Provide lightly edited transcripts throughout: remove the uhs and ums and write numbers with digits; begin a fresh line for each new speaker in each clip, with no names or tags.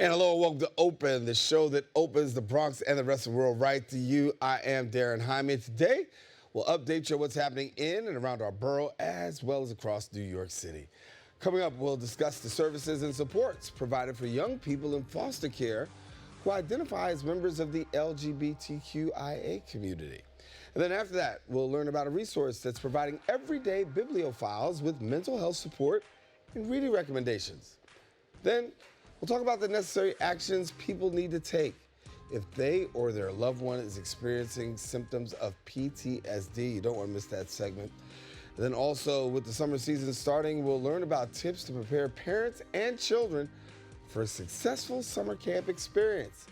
And hello and welcome to Open, the show that opens the Bronx and the rest of the world right to you. I am Daren, Jaime. Today, we'll update you on what's happening in and around our borough as well as across New York City. Coming up, we'll discuss the services and supports provided for young people in foster care who identify as members of the LGBTQIA community. And then after that, we'll learn about a resource that's providing everyday bibliophiles with mental health support and reading recommendations. Then, we'll talk about the necessary actions people need to take if they or their loved one is experiencing symptoms of PTSD. You don't want to miss that segment. And then also, with the summer season starting, we'll learn about tips to prepare parents and children for a successful summer camp experience.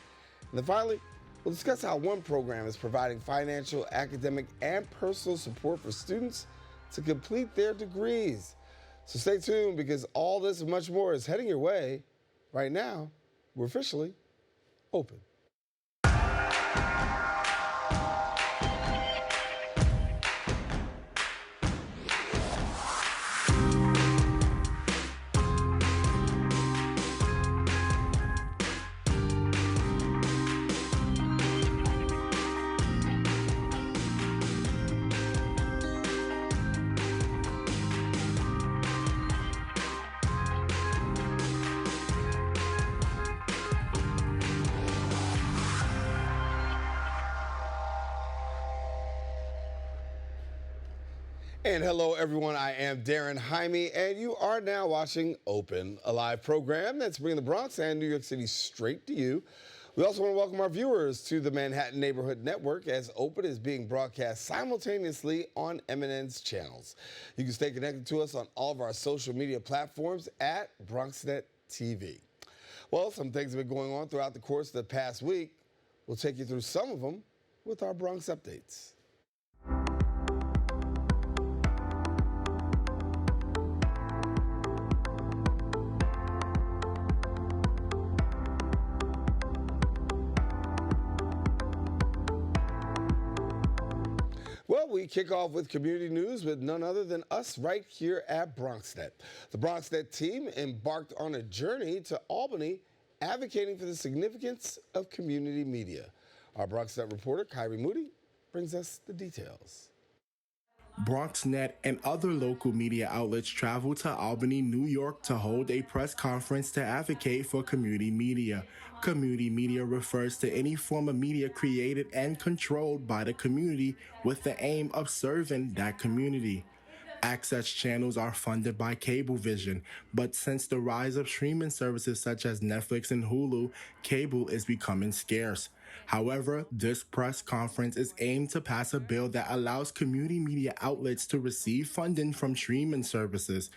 And then finally, we'll discuss how one program is providing financial, academic, and personal support for students to complete their degrees. So stay tuned because all this and much more is heading your way. Right now, we're officially open. And hello, everyone. I am Daren, Jaime, and you are now watching Open, a live program that's bringing the Bronx and New York City straight to you. We also want to welcome our viewers to the Manhattan Neighborhood Network, as Open is being broadcast simultaneously on MNN's channels. You can stay connected to us on all of our social media platforms at BronxNet TV. Well, some things have been going on throughout the course of the past week. We'll take you through some of them with our Bronx updates. Well, we kick off with community news with none other than us right here at BronxNet. The BronxNet team embarked on a journey to Albany advocating for the significance of community media. Our BronxNet reporter, Kyrie Moody, brings us the details.
BronxNet and other local media outlets traveled to Albany, New York to hold a press conference to advocate for community media. Community media refers to any form of media created and controlled by the community with the aim of serving that community. Access channels are funded by Cablevision, but since the rise of streaming services such as Netflix and Hulu, cable is becoming scarce. However, this press conference is aimed to pass a bill that allows community media outlets to receive funding from streaming services.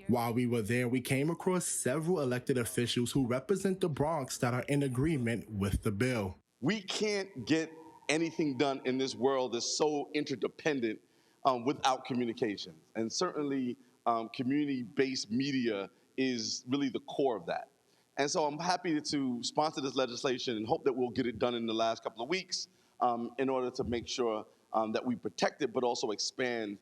While we were there, we came across several elected officials who represent the Bronx that are in agreement with the bill.
We can't get anything done in this world that's so interdependent without communication. And certainly community-based media is really the core of that. And so I'm happy to sponsor this legislation and hope that we'll get it done in the last couple of weeks in order to make sure that we protect it, but also expand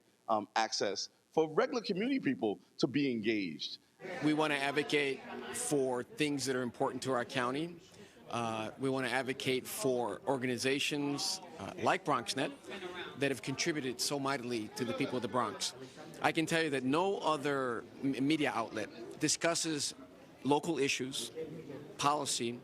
access for regular community people to be engaged.
We want to advocate for things that are important to our county. We want to advocate for organizations like BronxNet that have contributed so mightily to the people of the Bronx. I can tell you that no other media outlet discusses local issues, policy,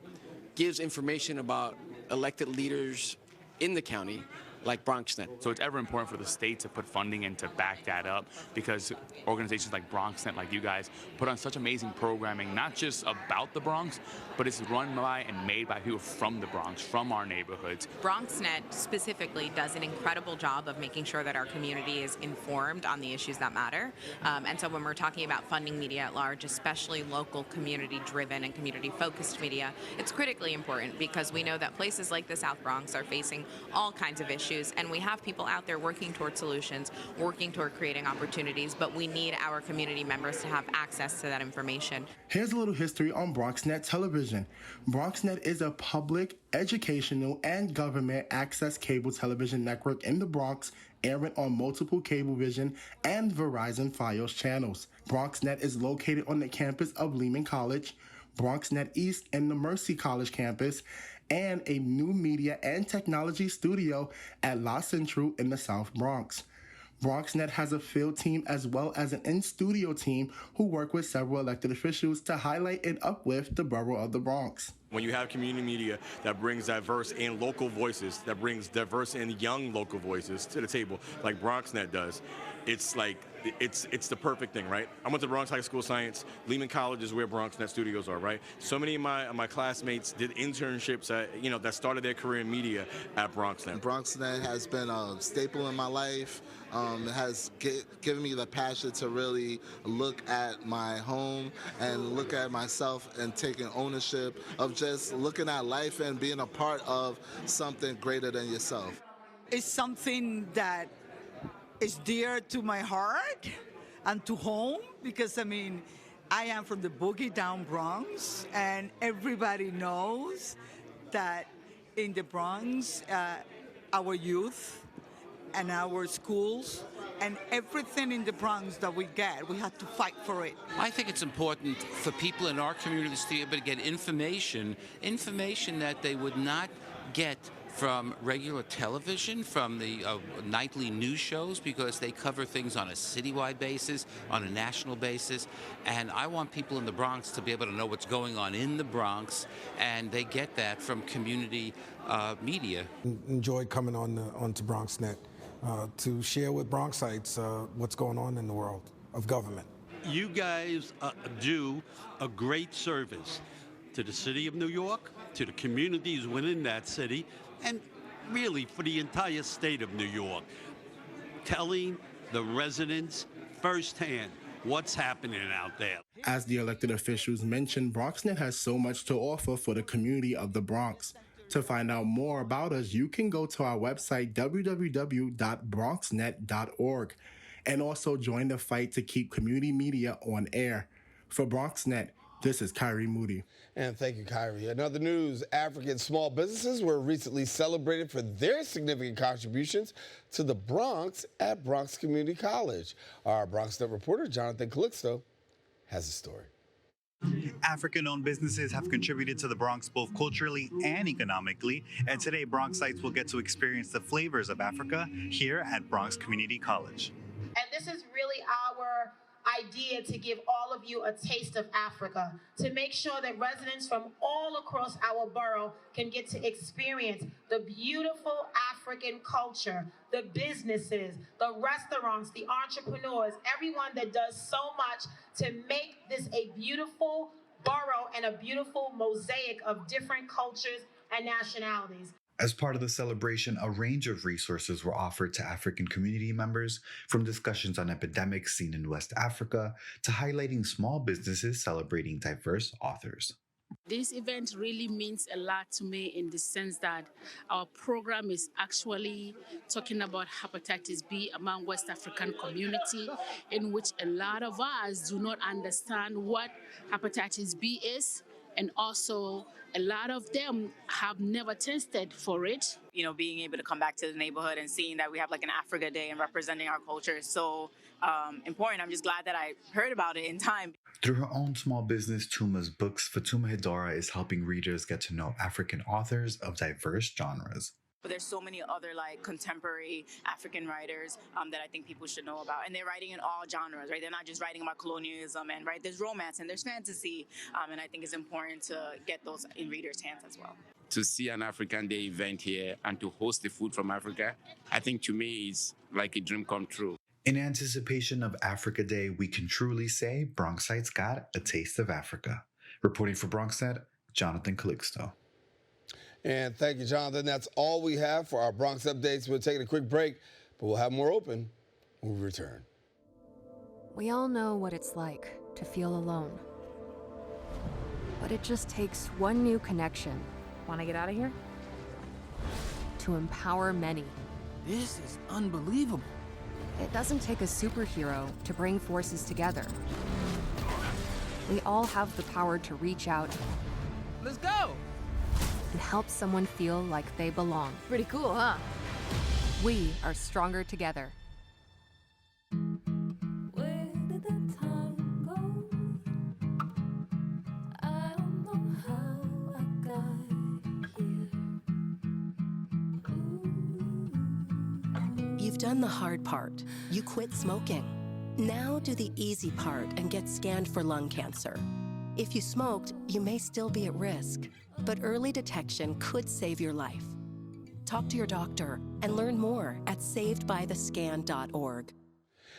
gives information about elected leaders in the county like BronxNet.
So it's ever important for the state to put funding in to back that up, because organizations like BronxNet, like you guys, put on such amazing programming, not just about the Bronx, but it's run by and made by people from the Bronx, from our neighborhoods.
BronxNet specifically does an incredible job of making sure that our community is informed on the issues that matter. And so when we're talking about funding media at large, especially local community-driven and community-focused media, it's critically important because we know that places like the South Bronx are facing all kinds of issues, and we have people out there working toward solutions, working toward creating opportunities, but we need our community members to have access to that information.
Here's a little history on BronxNet Television. BronxNet is a public, educational, and government access cable television network in the Bronx, airing on multiple Cablevision and Verizon Fios channels. BronxNet is located on the campus of Lehman College. BronxNet East and the Mercy College campus, and a new media and technology studio at La Central in the South Bronx. BronxNet has a field team as well as an in-studio team who work with several elected officials to highlight and uplift the borough of the Bronx.
When you have community media that brings diverse and local voices, that brings diverse and young local voices to the table, like BronxNet does, it's like, it's the perfect thing, right? I went to Bronx High School of Science. Lehman College is where BronxNet studios are, right? So many of my classmates did internships at, that started their career in media at BronxNet.
BronxNet has been a staple in my life. It has given me the passion to really look at my home and look at myself and taking ownership of just looking at life and being a part of something greater than yourself.
It's something that is dear to my heart and to home because, I am from the boogie down Bronx, and everybody knows that in the Bronx, our youth and our schools and everything in the Bronx that we get, we have to fight for it.
I think it's important for people in our communities to be able to get information that they would not get from regular television, from the nightly news shows, because they cover things on a citywide basis, on a national basis. And I want people in the Bronx to be able to know what's going on in the Bronx, and they get that from community media.
Enjoy coming onto BronxNet to share with Bronxites what's going on in the world of government.
You guys do a great service to the city of New York, to the communities within that city, and really for the entire state of New York, telling the residents firsthand what's happening out there.
As the elected officials mentioned, BronxNet has so much to offer for the community of the Bronx. To find out more about us, you can go to our website, www.bronxnet.org, and also join the fight to keep community media on air. For BronxNet, this is Kyrie Moody.
And thank you, Kyrie. In other news, African small businesses were recently celebrated for their significant contributions to the Bronx at Bronx Community College. Our BronxNet reporter, Jonathan Calixto, has a story.
African-owned businesses have contributed to the Bronx both culturally and economically, and today Bronxites will get to experience the flavors of Africa here at Bronx Community College.
And this is really our idea to give all of you a taste of Africa, to make sure that residents from all across our borough can get to experience the beautiful African culture, the businesses, the restaurants, the entrepreneurs, everyone that does so much to make this a beautiful borough and a beautiful mosaic of different cultures and nationalities.
As part of the celebration, a range of resources were offered to African community members, from discussions on epidemics seen in West Africa to highlighting small businesses celebrating diverse authors.
This event really means a lot to me in the sense that our program is actually talking about hepatitis B among West African community, in which a lot of us do not understand what hepatitis B is, and also a lot of them have never tested for it.
You know, being able to come back to the neighborhood and seeing that we have like an Africa Day and representing our culture is so important. I'm just glad that I heard about it in time.
Through her own small business, Tuma's Books, Fatuma Hidora is helping readers get to know African authors of diverse genres.
But there's so many other like contemporary African writers that I think people should know about. And they're writing in all genres, right? They're not just writing about colonialism and there's romance and there's fantasy. And I think it's important to get those in readers' hands as well.
To see an African Day event here and to host the food from Africa, I think to me is like a dream come true.
In anticipation of Africa Day, we can truly say Bronxites got a taste of Africa. Reporting for BronxNet, Jonathan Calixto.
And thank you, Jonathan. That's all we have for our Bronx updates. We're taking a quick break, but we'll have more open when we return.
We all know what it's like to feel alone. But it just takes one new connection. Want to get out of here? To empower many.
This is unbelievable.
It doesn't take a superhero to bring forces together. We all have the power to reach out.
Let's go!
And help someone feel like they belong.
Pretty cool, huh?
We are stronger together.
Where did the time go? I don't done the hard part. You quit smoking. Now do the easy part and get scanned for lung cancer. If you smoked, you may still be at risk, but early detection could save your life. Talk to your doctor and learn more at savedbythescan.org.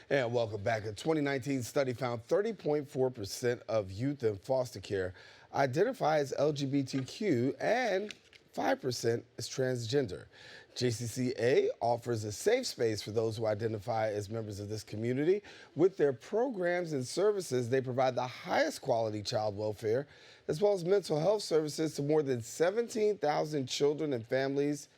And welcome back. A 2019 study found 30.4% of youth in foster care identify as LGBTQ and 5% as transgender. JCCA offers a safe space for those who identify as members of this community. With their programs and services, they provide the highest quality child welfare, as well as mental health services to more than 17,000 children and families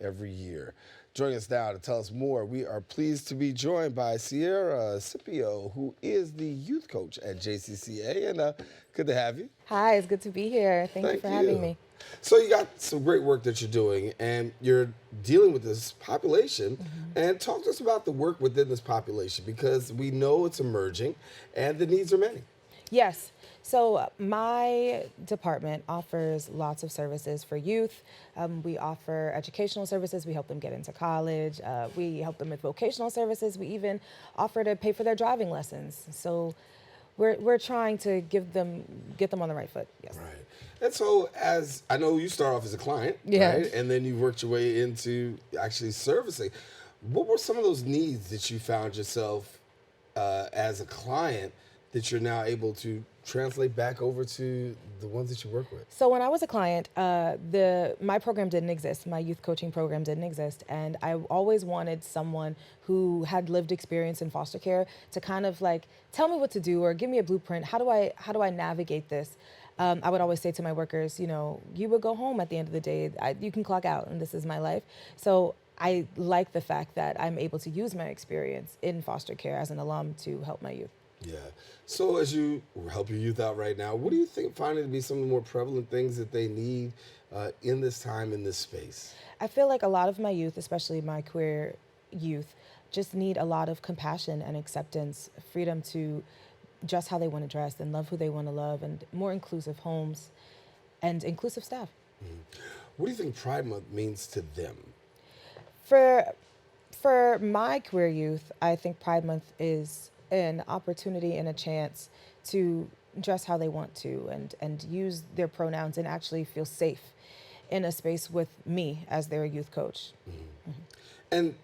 every year. Joining us now to tell us more, we are pleased to be joined by Cearia Scipio, who is the youth coach at JCCA, and good to have you.
Hi, it's good to be here. Thank you for having me.
So you got some great work that you're doing, and you're dealing with this population. And talk to us about the work within this population, because we know it's emerging and the needs are many.
Yes. So my department offers lots of services for youth. We offer educational services. We help them get into college. We help them with vocational services. We even offer to pay for their driving lessons. So we're trying to get them on the right foot. Yes.
Right. And so, as I know, you start off as a client, right? And then you worked your way into actually servicing. What were some of those needs that you found yourself as a client that you're now able to translate back over to the ones that you work with?
So when I was a client, my program didn't exist. My youth coaching program didn't exist. And I always wanted someone who had lived experience in foster care to kind of like tell me what to do or give me a blueprint. How do I navigate this? I would always say to my workers, you would go home at the end of the day. You can clock out, and this is my life. So I like the fact that I'm able to use my experience in foster care as an alum to help my youth.
Yeah. So as you help your youth out right now, what do you find to be some of the more prevalent things that they need in this time, in this space?
I feel like a lot of my youth, especially my queer youth, just need a lot of compassion and acceptance, freedom to dress how they want to dress and love who they want to love, and more inclusive homes and inclusive staff.
What do you think Pride Month means to them?
For my queer youth, I think Pride Month is an opportunity and a chance to dress how they want to and use their pronouns and actually feel safe in a space with me as their youth coach.
And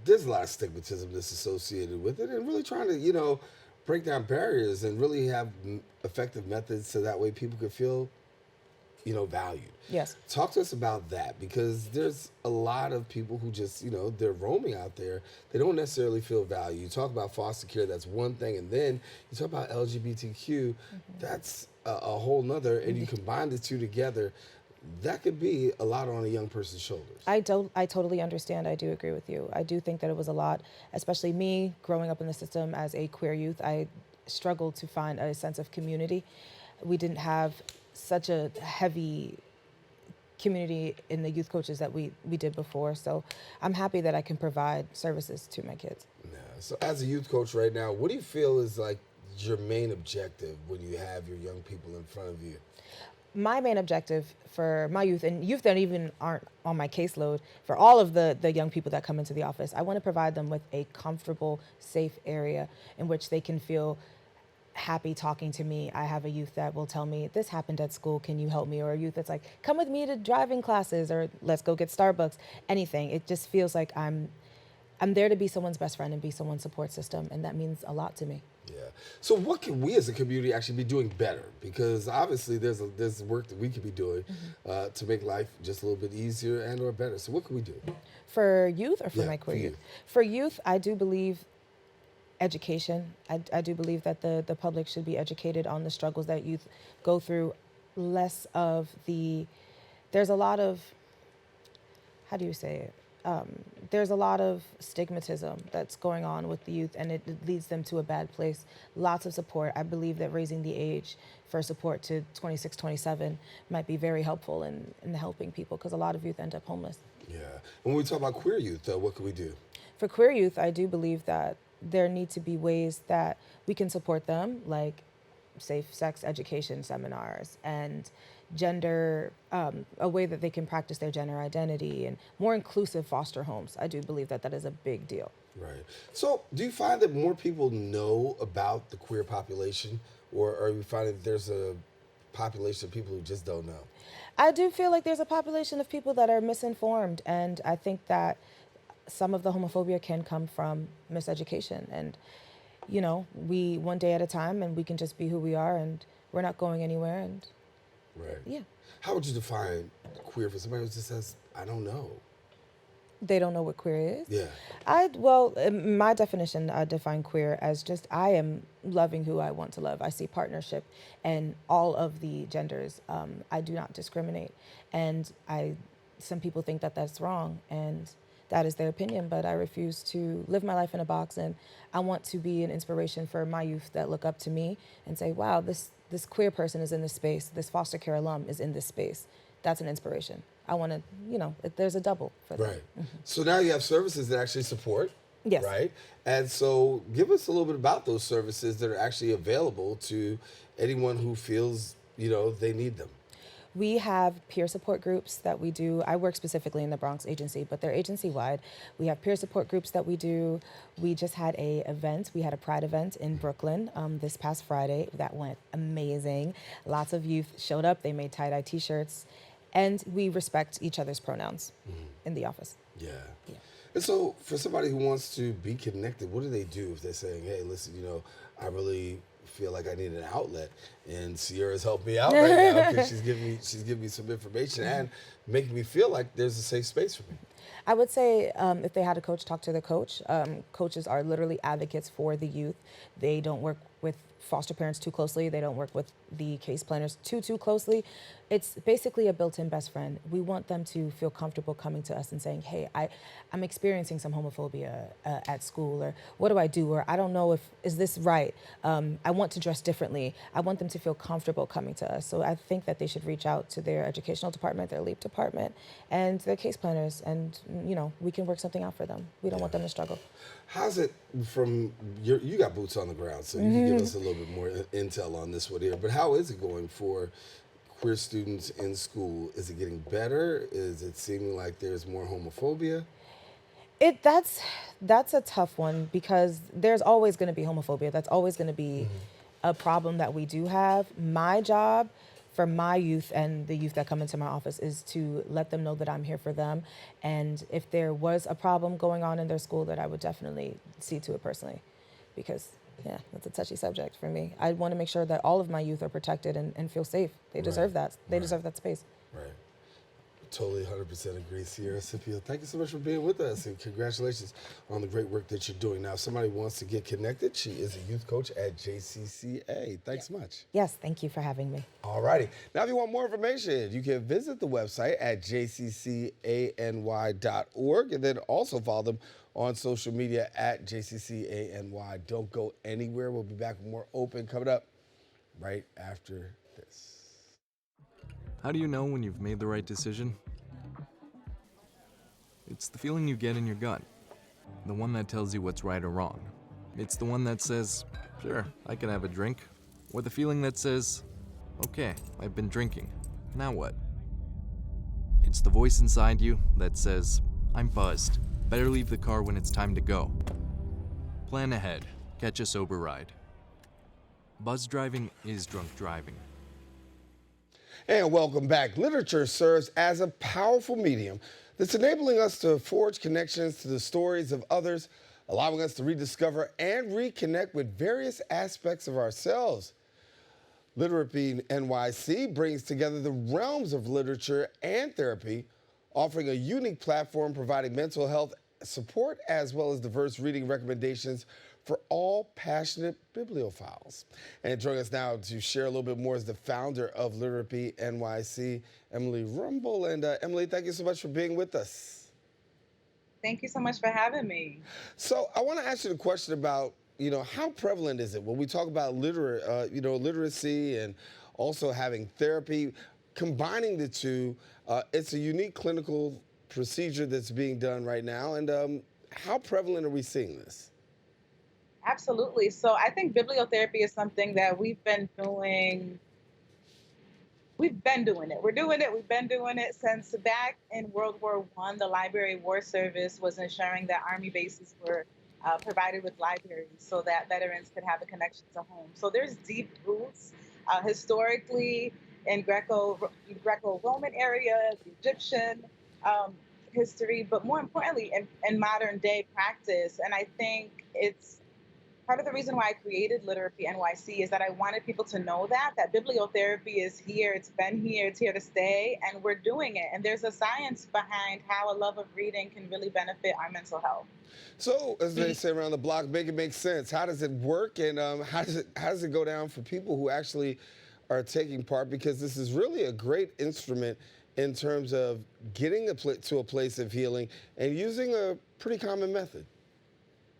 there's a lot of stigmatism that's associated with it, and really trying to, break down barriers and really have effective methods so that way people could feel, valued.
Yes.
Talk to us about that, because there's a lot of people who just, they're roaming out there. They don't necessarily feel valued. You talk about foster care, that's one thing. And then you talk about LGBTQ, that's a whole nother. And you combine the two together, that could be a lot on a young person's shoulders.
I totally understand. I do agree with you. I do think that it was a lot, especially me growing up in the system as a queer youth. I struggled to find a sense of community. We didn't have such a heavy community in the youth coaches that we did before. So I'm happy that I can provide services to my kids.
Yeah. So as a youth coach right now, what do you feel is like your main objective when you have your young people in front of you?
My main objective for my youth, and youth that even aren't on my caseload, for all of the young people that come into the office, I want to provide them with a comfortable, safe area in which they can feel happy talking to me. I have a youth that will tell me, this happened at school, can you help me? Or a youth that's like, come with me to driving classes, or let's go get Starbucks, anything. It just feels like I'm there to be someone's best friend and be someone's support system, and that means a lot to me.
Yeah. So what can we as a community actually be doing better? Because obviously there's work that we could be doing to make life just a little bit easier and or better. So what can we do?
For youth or for my queer youth? For youth, I do believe education. I do believe that the public should be educated on the struggles that youth go through. Less of there's a lot of, how do you say it? There's a lot of stigmatism that's going on with the youth, and it leads them to a bad place. Lots of support. I believe that raising the age for support to 26, 27 might be very helpful in helping people, because a lot of youth end up homeless.
Yeah. When we talk about queer youth, what can we do?
For queer youth, I do believe that there need to be ways that we can support them, like safe sex education seminars and gender, a way that they can practice their gender identity, and more inclusive foster homes. I do believe that that is a big deal.
Right. So do you find that more people know about the queer population, or are you finding that there's a population of people who just don't know?
I do feel like there's a population of people that are misinformed, and I think that some of the homophobia can come from miseducation. And, you know, we one day at a time, and we can just be who we are, and we're not going anywhere. And
Right.
yeah,
How would you define queer for somebody who just says, I don't know?
they don't know what queer is.
Yeah.
Well, in my definition, I define queer as just I am loving who I want to love. I see partnership in all of the genders. I do not discriminate, and some people think that that's wrong, and that is their opinion. But I refuse to live my life in a box, and I want to be an inspiration for my youth that look up to me and say, "Wow, this queer person is in this space. This foster care alum is in this space." That's an inspiration. I want to, you know, there's a double for that.
Right. So now you have services that actually support.
Yes.
Right. And so give us a little bit about those services that are actually available to anyone who feels, you know, they need them.
We have peer support groups that we do. I work specifically in the Bronx agency, but they're agency-wide. We have peer support groups that we do. We just had a event. We had a Pride event in Brooklyn this past Friday. That went amazing. Lots of youth showed up. They made tie-dye T-shirts. And we respect each other's pronouns in the office.
Yeah. And so for somebody who wants to be connected, what do they do if they're saying, hey, listen, you know, I really feel like I need an outlet, and Cearia's helped me out right now because she's giving me some information and making me feel like there's a safe space for me.
I would say if they had a coach, talk to the coach. Coaches are literally advocates for the youth. They don't work with foster parents too closely. They don't work with the case planners too closely. It's basically a built-in best friend. We want them to feel comfortable coming to us and saying, hey, I'm experiencing some homophobia at school, or what do I do? Or I don't know is this right? I want to dress differently. I want them to feel comfortable coming to us. So I think that they should reach out to their educational department, their LEAP department, and their case planners, and, you know, we can work something out for them. We don't want them to struggle.
How's it from you got boots on the ground, so you can give us a little bit more intel on this one here, but how is it going for queer students in school? Is it getting better? Is it seeming like there's more homophobia?
That's a tough one, because there's always going to be homophobia. That's always going to be a problem that we do have. My job for my youth and the youth that come into my office is to let them know that I'm here for them. And if there was a problem going on in their school, that I would definitely see to it personally, because yeah, that's a touchy subject for me. I want to make sure that all of my youth are protected and feel safe. They deserve that. They deserve that space.
Right. Totally 100% agree. Cearia, Scipio, thank you so much for being with us, and congratulations on the great work that you're doing. Now, if somebody wants to get connected, she is a youth coach at JCCA. Thanks much.
Yes, thank you for having me.
All righty. Now, if you want more information, you can visit the website at jccany.org, and then also follow them on social media at JCCANY. Don't go anywhere. We'll be back with more Open coming up right after this.
How do you know when you've made the right decision? It's the feeling you get in your gut. The one that tells you what's right or wrong. It's the one that says, sure, I can have a drink. Or the feeling that says, okay, I've been drinking. Now what? It's the voice inside you that says, I'm buzzed. Better leave the car when it's time to go. Plan ahead. Catch a sober ride. Buzz driving is drunk driving.
And welcome back. Literature serves as a powerful medium that's enabling us to forge connections to the stories of others, allowing us to rediscover and reconnect with various aspects of ourselves. Literapy NYC brings together the realms of literature and therapy, offering a unique platform providing mental health support as well as diverse reading recommendations for all passionate bibliophiles. And joining us now to share a little bit more is the founder of Literapy NYC, Emely Rumble. And Emely, thank you so much for being with us.
Thank you so much for having me.
So I want to ask you the question about, you know, how prevalent is it when we talk about literacy and also having therapy, combining the two? It's a unique clinical procedure that's being done right now. And how prevalent are we seeing this?
Absolutely. So I think bibliotherapy is something that we've been doing it. We're doing it. We've been doing it since back in World War I. The Library War Service was ensuring that Army bases were provided with libraries so that veterans could have a connection to home. So there's deep roots historically in Greco-Roman area, the Egyptian um, history, but more importantly in modern day practice. And I think it's part of the reason why I created Literapy NYC is that I wanted people to know that bibliotherapy is here, it's been here, it's here to stay, and we're doing it. And there's a science behind how a love of reading can really benefit our mental health.
So, as they say around the block, make it make sense. How does it work, and how does it go down for people who actually are taking part? Because this is really a great instrument in terms of getting to a place of healing and using a pretty common method.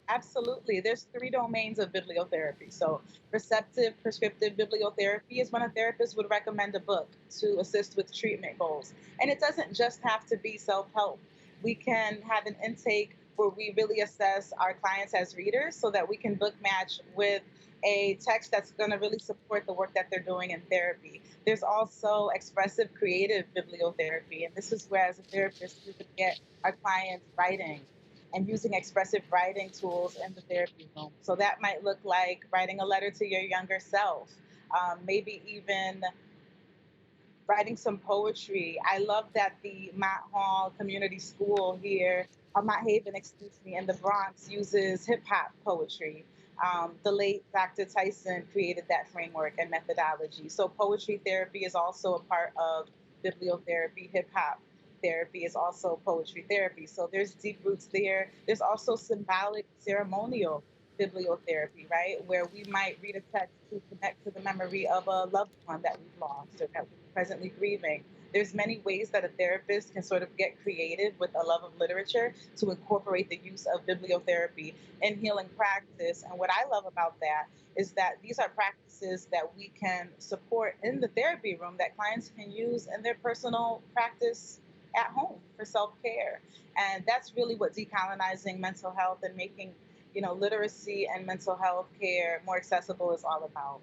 Absolutely. There's 3 domains of bibliotherapy. So receptive prescriptive bibliotherapy is when a therapist would recommend a book to assist with treatment goals. And it doesn't just have to be self-help. We can have an intake where we really assess our clients as readers so that we can book match with a text that's going to really support the work that they're doing in therapy. There's also expressive creative bibliotherapy. And this is where, as a therapist, we would get our clients writing and using expressive writing tools in the therapy room. So that might look like writing a letter to your younger self, maybe even writing some poetry. I love that the Mott Hall Community School here, Mott Haven, in the Bronx uses hip hop poetry. The late Dr. Tyson created that framework and methodology. So poetry therapy is also a part of bibliotherapy. Hip hop therapy is also poetry therapy. So there's deep roots there. There's also symbolic ceremonial bibliotherapy, right? Where we might read a text to connect to the memory of a loved one that we've lost or that we're presently grieving. There's many ways that a therapist can sort of get creative with a love of literature to incorporate the use of bibliotherapy in healing practice. And what I love about that is that these are practices that we can support in the therapy room that clients can use in their personal practice at home for self-care. And that's really what decolonizing mental health and making, literacy and mental health care more accessible is all about.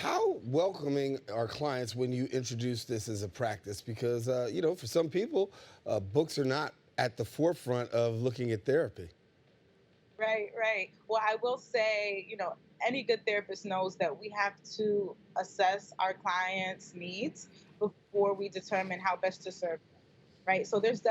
How welcoming are clients when you introduce this as a practice? Because, for some people, books are not at the forefront of looking at therapy.
Right. Well, I will say, any good therapist knows that we have to assess our clients' needs before we determine how best to serve them. Right. So there's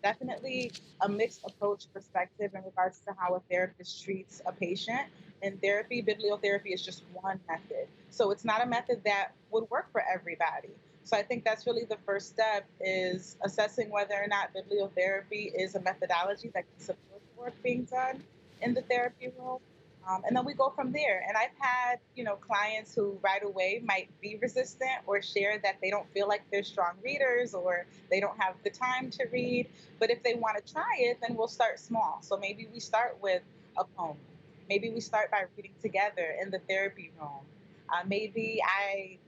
definitely a mixed approach perspective in regards to how a therapist treats a patient. In therapy, bibliotherapy is just one method. So it's not a method that would work for everybody. So I think that's really the first step is assessing whether or not bibliotherapy is a methodology that can support the work being done in the therapy room. And then we go from there. And I've had, clients who right away might be resistant or share that they don't feel like they're strong readers or they don't have the time to read. But if they want to try it, then we'll start small. So maybe we start with a poem. Maybe we start by reading together in the therapy room. Maybe I,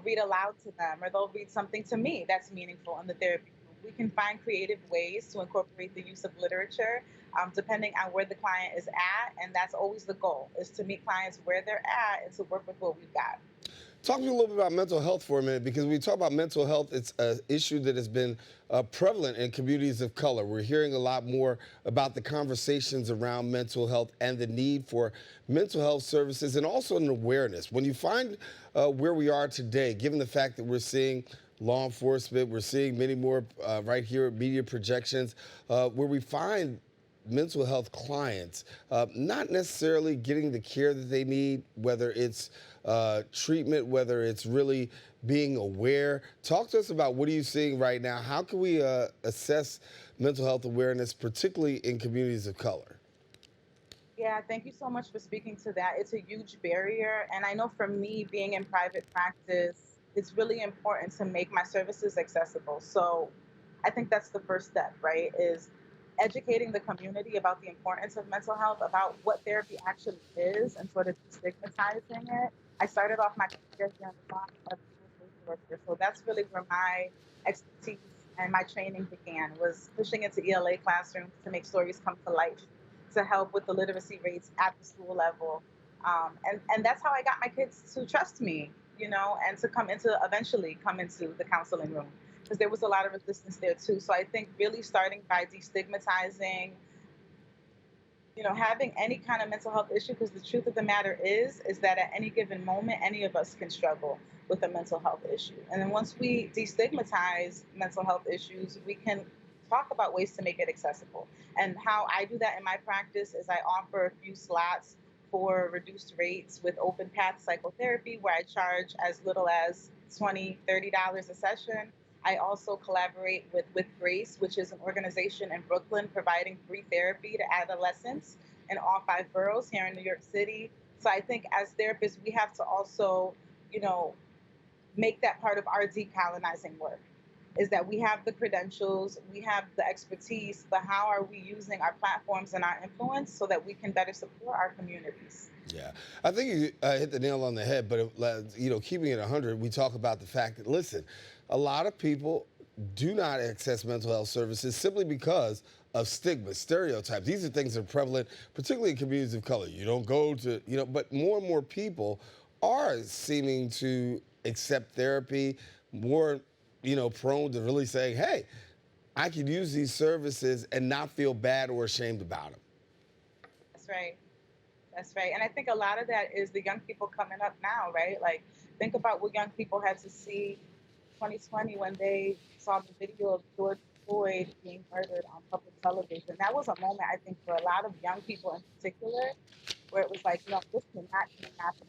read aloud to them or they'll read something to me that's meaningful in the therapy room. We can find creative ways to incorporate the use of literature depending on where the client is at. And that's always the goal, is to meet clients where they're at and to work with what we've got.
Talk to me a little bit about mental health for a minute, because when we talk about mental health, it's an issue that has been prevalent in communities of color. We're hearing a lot more about the conversations around mental health and the need for mental health services and also an awareness. When you find where we are today, given the fact that we're seeing law enforcement, we're seeing many more right here at media projections, where we find mental health clients not necessarily getting the care that they need, whether it's treatment, whether it's really being aware. Talk to us about what are you seeing right now? How can we assess mental health awareness, particularly in communities of color?
Yeah, thank you so much for speaking to that. It's a huge barrier. And I know for me, being in private practice, it's really important to make my services accessible. So I think that's the first step, right, is educating the community about the importance of mental health, about what therapy actually is, and sort of destigmatizing it. I started off my career here in the Bronx as a social worker, so that's really where my expertise and my training began, was pushing into ELA classrooms to make stories come to life, to help with the literacy rates at the school level. And that's how I got my kids to trust me, and to eventually come into the counseling room, because there was a lot of resistance there too. So I think really starting by destigmatizing, having any kind of mental health issue, because the truth of the matter is that at any given moment, any of us can struggle with a mental health issue. And then once we destigmatize mental health issues, we can talk about ways to make it accessible. And how I do that in my practice is I offer a few slots for reduced rates with open path psychotherapy, where I charge as little as $20, $30 a session. I also collaborate with Grace, which is an organization in Brooklyn providing free therapy to adolescents in all 5 boroughs here in New York City. So I think as therapists, we have to also, make that part of our decolonizing work, is that we have the credentials, we have the expertise, but how are we using our platforms and our influence so that we can better support our communities?
Yeah, I think you hit the nail on the head, but keeping it 100, we talk about the fact that, listen, a lot of people do not access mental health services simply because of stigma, stereotypes. These are things that are prevalent, particularly in communities of color. You don't go to, but more and more people are seeming to accept therapy, more, prone to really saying, hey, I can use these services and not feel bad or ashamed about them.
That's right. That's right. And I think a lot of that is the young people coming up now, right? Like, think about what young people had to see 2020 when they saw the video of George Floyd being murdered on public television. That was a moment, I think, for a lot of young people in particular, where it was like, this cannot happen.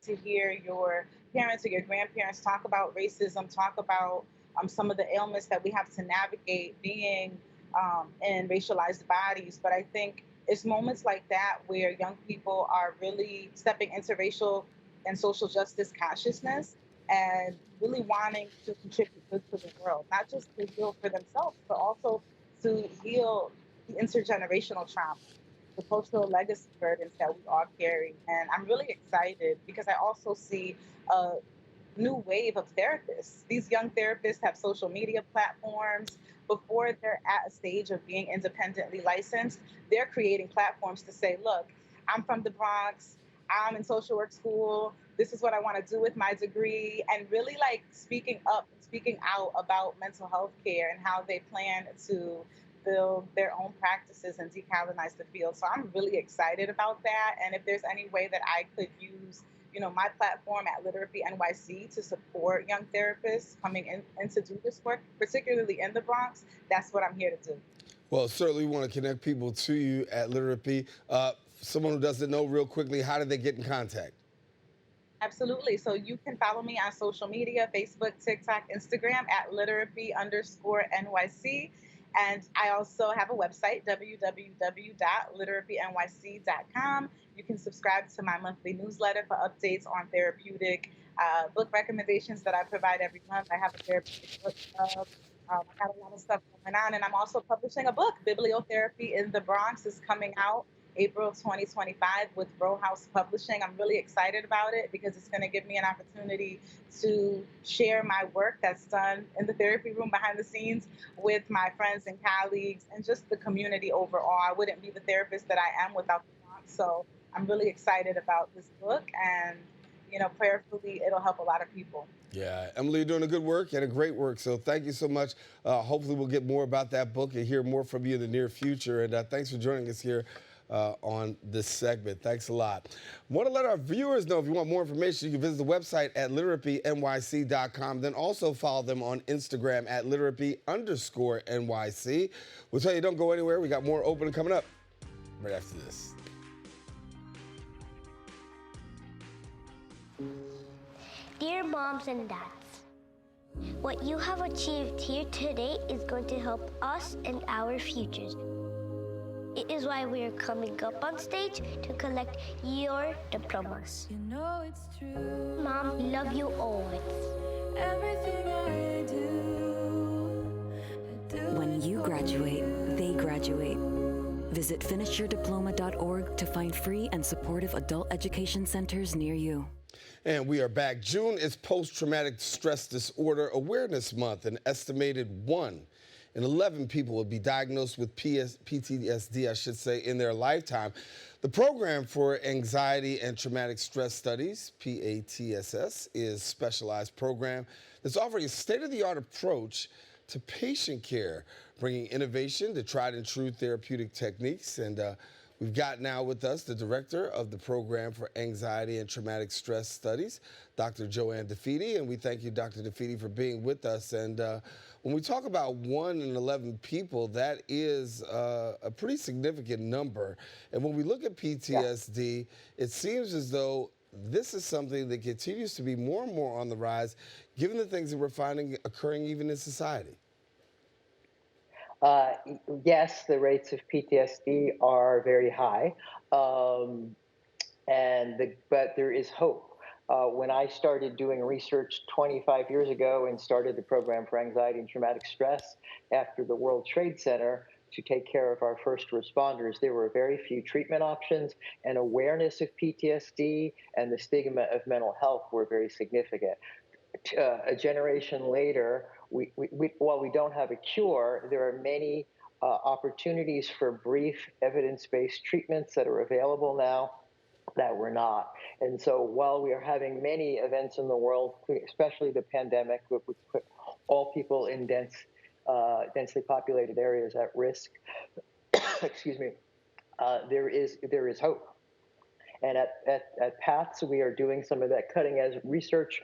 To hear your parents or your grandparents talk about racism, talk about some of the ailments that we have to navigate being in racialized bodies. But I think it's moments like that where young people are really stepping into racial and social justice consciousness and really wanting to contribute good to the world, not just to heal for themselves, but also to heal the intergenerational trauma, the cultural legacy burdens that we all carry. And I'm really excited because I also see a new wave of therapists. These young therapists have social media platforms. Before they're at a stage of being independently licensed, they're creating platforms to say, look, I'm from the Bronx, I'm in social work school, this is what I want to do with my degree, and really like speaking out about mental health care and how they plan to build their own practices and decolonize the field. So I'm really excited about that. And if there's any way that I could use, my platform at Literapy NYC to support young therapists coming in to do this work, particularly in the Bronx, that's what I'm here to do.
Well, certainly we want to connect people to you at Literapy. Someone who doesn't know, real quickly, how do they get in contact?
Absolutely. So you can follow me on social media, Facebook, TikTok, Instagram at Literapy_NYC. And I also have a website, www.literapynyc.com. You can subscribe to my monthly newsletter for updates on therapeutic book recommendations that I provide every month. I have a therapeutic book club. I got a lot of stuff going on. And I'm also publishing a book, Bibliotherapy in the Bronx, is coming out April 2025 with Row House Publishing. I'm really excited about it because it's going to give me an opportunity to share my work that's done in the therapy room behind the scenes with my friends and colleagues and just the community overall. I wouldn't be the therapist that I am without the Bronx. So I'm really excited about this book, and prayerfully it'll help a lot of people.
Yeah, Emely, you're doing a good work and a great work. So thank you so much. Hopefully we'll get more about that book and hear more from you in the near future. And thanks for joining us here on this segment. Thanks a lot. Want to let our viewers know if you want more information, you can visit the website at literapynyc.com. Then also follow them on Instagram at literapy_NYC. We'll tell you, don't go anywhere. We got more open coming up right after this.
Dear moms and dads, what you have achieved here today is going to help us and our futures. It is why we are coming up on stage to collect your diplomas.
You know it's true.
Mom, we love you always.
Everything I do.
When you graduate, they graduate. Visit finishyourdiploma.org to find free and supportive adult education centers near you.
And we are back. June is Post-Traumatic Stress Disorder Awareness Month. An estimated 1 and 11 people will be diagnosed with PTSD, I should say, in their lifetime. The Program for Anxiety and Traumatic Stress Studies, PATSS, is a specialized program that's offering a state-of-the-art approach to patient care, bringing innovation to tried and true therapeutic techniques. And we've got now with us the director of the Program for Anxiety and Traumatic Stress Studies, Dr.JoAnn Difede. And we thank you, Dr. Difede, for being with us. And when we talk about 1 in 11 people, that is a pretty significant number. And when we look at PTSD, it seems as though this is something that continues to be more and more on the rise, given the things that we're finding occurring even in society.
Yes, the rates of PTSD are very high, but there is hope. When I started doing research 25 years ago and started the Program for Anxiety and Traumatic Stress after the World Trade Center to take care of our first responders, there were very few treatment options, and awareness of PTSD and the stigma of mental health were very significant. A generation later, while we don't have a cure, there are many opportunities for brief evidence-based treatments that are available now that were not. And so while we are having many events in the world, especially the pandemic, which put all people in densely populated areas at risk, excuse me, there is hope. And at PATS, we are doing some of that cutting-edge research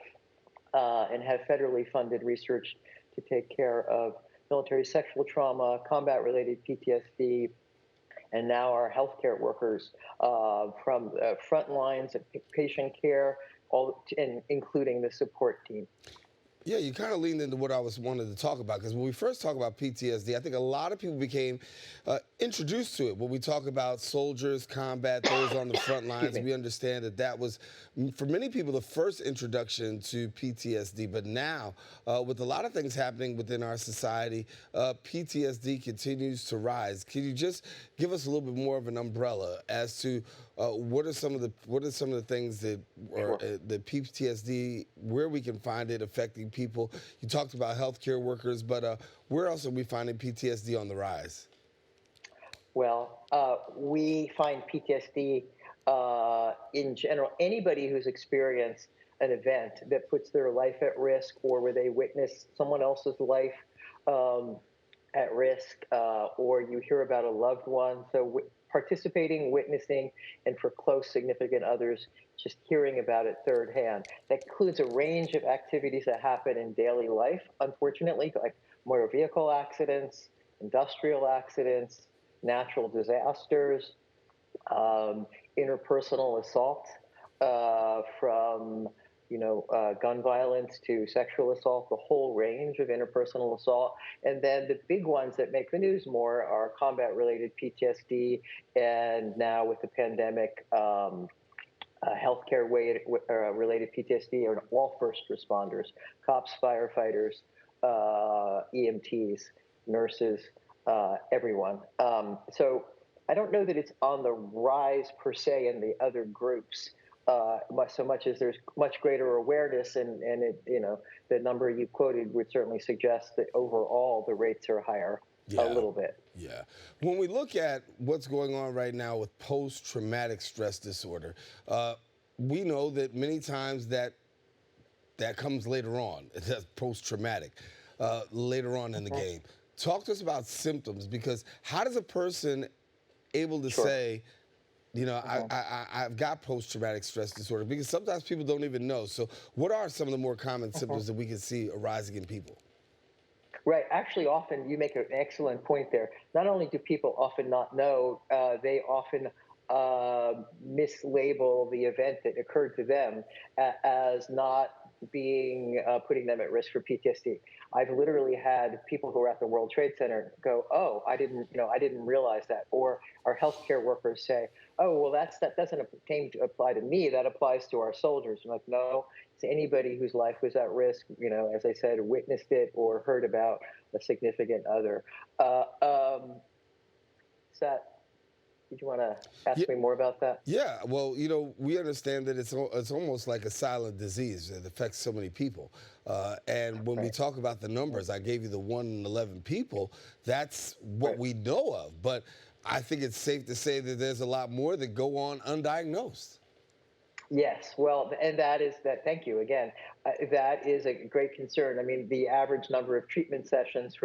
and have federally funded research to take care of military sexual trauma, combat-related PTSD, and now our healthcare workers from front lines of patient care, including the support team.
Yeah, you kind of leaned into what I wanted to talk about, because when we first talk about PTSD, I think a lot of people became introduced to it. When we talk about soldiers, combat, those on the front lines, we understand that was, for many people, the first introduction to PTSD. But now, with a lot of things happening within our society, PTSD continues to rise. Can you just give us a little bit more of an umbrella as to what are some of the things that are the PTSD, where we can find it affecting people? You talked about healthcare workers, but where else are we finding PTSD on the rise?
Well, we find PTSD in general. Anybody who's experienced an event that puts their life at risk, or where they witness someone else's life at risk, or you hear about a loved one. So participating, witnessing, and for close significant others, just hearing about it third hand. That includes a range of activities that happen in daily life, unfortunately, like motor vehicle accidents, industrial accidents, natural disasters, interpersonal assault, from gun violence to sexual assault, the whole range of interpersonal assault. And then the big ones that make the news more are combat-related PTSD, and now with the pandemic, healthcare-related PTSD, and all first responders, cops, firefighters, EMTs, nurses, everyone. So I don't know that it's on the rise per se in the other groups, so much as there's much greater awareness, and it, the number you quoted would certainly suggest that overall the rates are higher a little bit.
Yeah. When we look at what's going on right now with post-traumatic stress disorder, we know that many times that comes later on. That's post-traumatic, later on in the game. Talk to us about symptoms, because how does a person able to say, I've got post-traumatic stress disorder? Because sometimes people don't even know. So what are some of the more common symptoms that we can see arising in people?
Right. Actually, often you make an excellent point there. Not only do people often not know, they often mislabel the event that occurred to them as not being putting them at risk for PTSD. I've literally had people who were at the World Trade Center go, "Oh, I didn't realize that," or our healthcare workers say, "Oh, well, that doesn't apply to me. That applies to our soldiers." I'm like, no, it's anybody whose life was at risk. As I said, witnessed it or heard about a significant other. Did you want to ask me more about that?
Yeah, well, we understand that it's almost like a silent disease that affects so many people. And when we talk about the numbers, I gave you the 1 in 11 people, that's what we know of. But I think it's safe to say that there's a lot more that go on undiagnosed.
Yes, well, and thank you again. That is a great concern. I mean, the average number of treatment sessions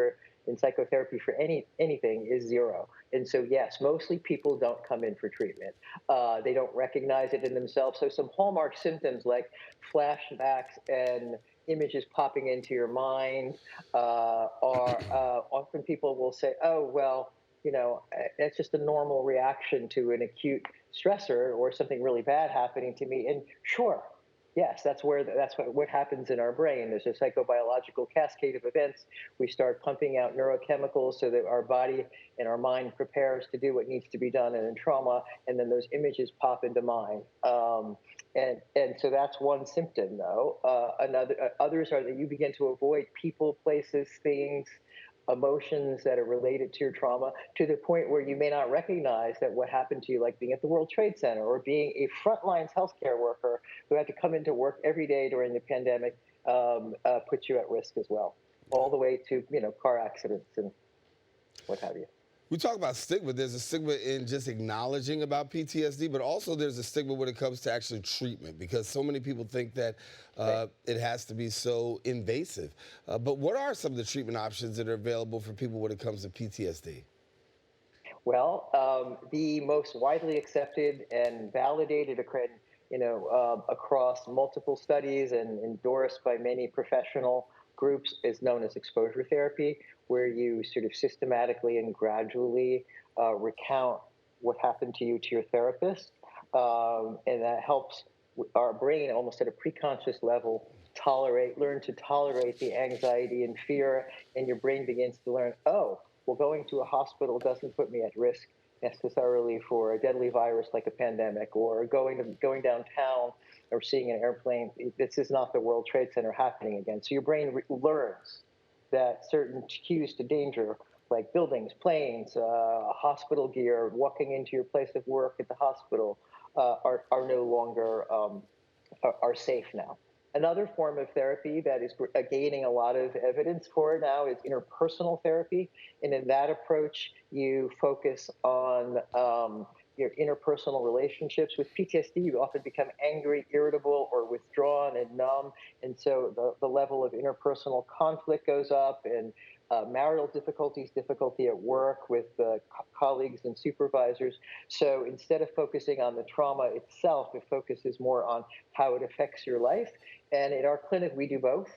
in psychotherapy for anything is 0. And so, yes, mostly people don't come in for treatment. They don't recognize it in themselves. So some hallmark symptoms like flashbacks and images popping into your mind are often people will say, oh, well, it's just a normal reaction to an acute stressor or something really bad happening to me. And sure, yes, that's what happens in our brain. There's a psychobiological cascade of events. We start pumping out neurochemicals so that our body and our mind prepares to do what needs to be done in trauma, and then those images pop into mind. And so that's one symptom, though. Others are that you begin to avoid people, places, things, emotions that are related to your trauma, to the point where you may not recognize that what happened to you, like being at the World Trade Center or being a frontline healthcare worker who had to come into work every day during the pandemic, puts you at risk as well, all the way to car accidents and what have you.
We talk about stigma. There's a stigma in just acknowledging about PTSD, but also there's a stigma when it comes to actually treatment, because so many people think that it has to be so invasive. But what are some of the treatment options that are available for people when it comes to PTSD?
Well, the most widely accepted and validated across multiple studies and endorsed by many professional groups is known as exposure therapy, where you sort of systematically and gradually recount what happened to you to your therapist. And that helps our brain almost at a preconscious level learn to tolerate the anxiety and fear, and your brain begins to learn, oh, well, going to a hospital doesn't put me at risk necessarily for a deadly virus like a pandemic, or going downtown or seeing an airplane. This is not the World Trade Center happening again. So your brain learns that certain cues to danger, like buildings, planes, hospital gear, walking into your place of work at the hospital, are no longer are safe now. Another form of therapy that is gaining a lot of evidence for now is interpersonal therapy. And in that approach, you focus on your interpersonal relationships. With PTSD, you often become angry, irritable, or withdrawn and numb. And so the level of interpersonal conflict goes up, and marital difficulty at work with colleagues and supervisors. So instead of focusing on the trauma itself, it focuses more on how it affects your life. And in our clinic, we do both.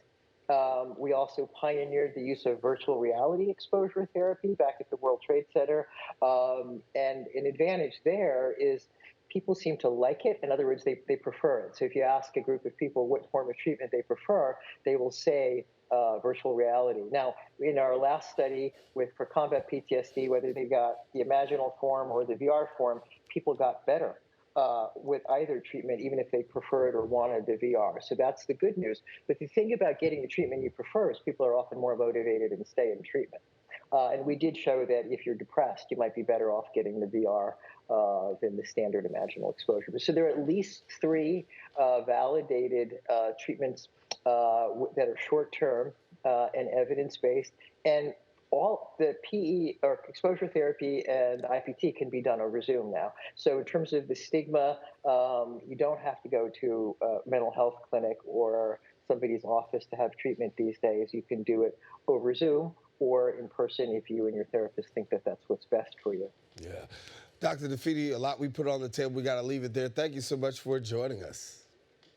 We also pioneered the use of virtual reality exposure therapy back at the World Trade Center. And an advantage there is people seem to like it. In other words, they prefer it. So if you ask a group of people what form of treatment they prefer, they will say virtual reality. Now, in our last study for combat PTSD, whether they got the imaginal form or the VR form, people got better with either treatment, even if they preferred or wanted the VR. So that's the good news. But the thing about getting the treatment you prefer is people are often more motivated and stay in treatment. And we did show that if you're depressed, you might be better off getting the VR than the standard imaginal exposure. So there are at least 3 validated treatments that are short-term and evidence-based. And all the PE or exposure therapy and IPT can be done over Zoom now. So in terms of the stigma, you don't have to go to a mental health clinic or somebody's office to have treatment these days. You can do it over Zoom or in person if you and your therapist think that that's what's best for you.
Yeah. Dr. Difede, a lot we put on the table. We got to leave it there. Thank you so much for joining us.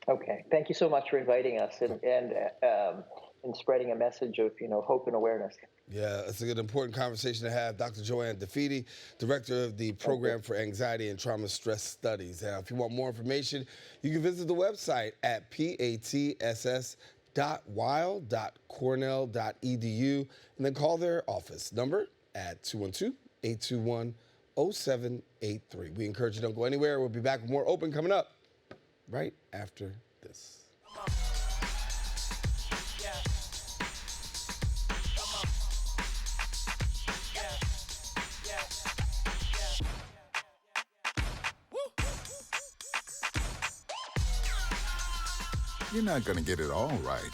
Okay. Thank you so much for inviting us and spreading a message of hope and awareness.
Yeah, it's an important conversation to have. Dr.JoAnn Difede, Director of the Program for Anxiety and Trauma Stress Studies. Now, if you want more information, you can visit the website at patss.weill.cornell.edu and then call their office number at 212-821-0783. We encourage you don't go anywhere. We'll be back with more Open coming up right after this.
You're not going to get it all right.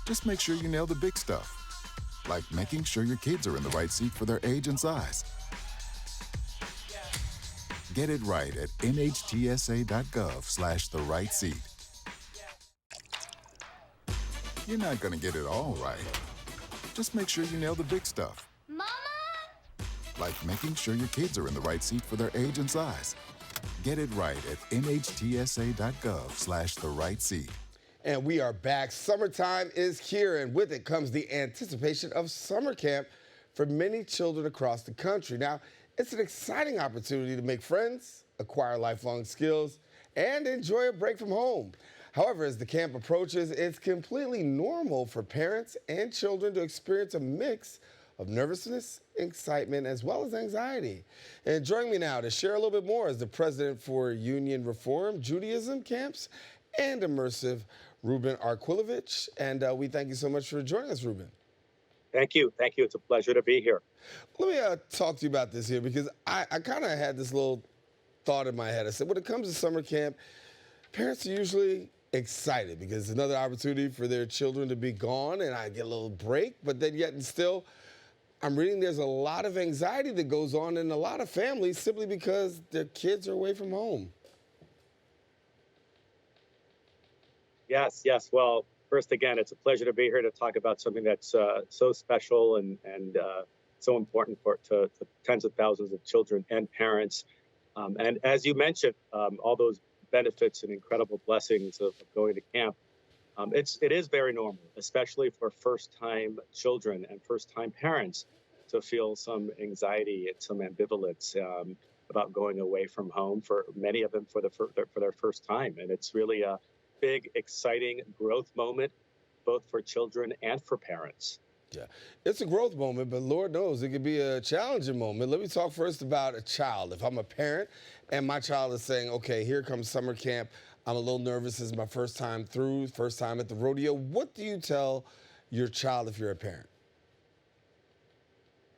Just make sure you nail the big stuff, like making sure your kids are in the right seat for their age and size. Get it right at nhtsa.gov/the right seat. You're not going to get it all right. Just make sure you nail the big stuff, like making sure your kids are in the right seat for their age and size. Get it right at nhtsa.gov/the right seat.
And we are back. Summertime is here, and with it comes the anticipation of summer camp for many children across the country. Now, it's an exciting opportunity to make friends, acquire lifelong skills, and enjoy a break from home. However, as the camp approaches, it's completely normal for parents and children to experience a mix of nervousness, excitement, as well as anxiety. And joining me now to share a little bit more is the president for Union Reform, Judaism Camps, and Immersive, Ruben Arquilevich. And we thank you so much for joining us, Ruben.
Thank you. Thank you. It's a pleasure to be here.
Let me talk to you about this here, because I kind of had this little thought in my head. I said, when it comes to summer camp, parents are usually excited because it's another opportunity for their children to be gone and I get a little break, but then yet and still, I'm reading there's a lot of anxiety that goes on in a lot of families simply because their kids are away from home.
Yes. Well, first, again, it's a pleasure to be here to talk about something that's so special and so important to tens of thousands of children and parents. And as you mentioned, all those benefits and incredible blessings of going to camp. It is very normal, especially for first-time children and first-time parents, to feel some anxiety and some ambivalence about going away from home. For many of them, for their first time, and it's really a big, exciting growth moment, both for children and for parents.
Yeah, it's a growth moment, but Lord knows it could be a challenging moment. Let me talk first about a child. If I'm a parent and my child is saying, okay, here comes summer camp, I'm a little nervous, this is my first time through, first time at the rodeo, what do you tell your child if you're a parent?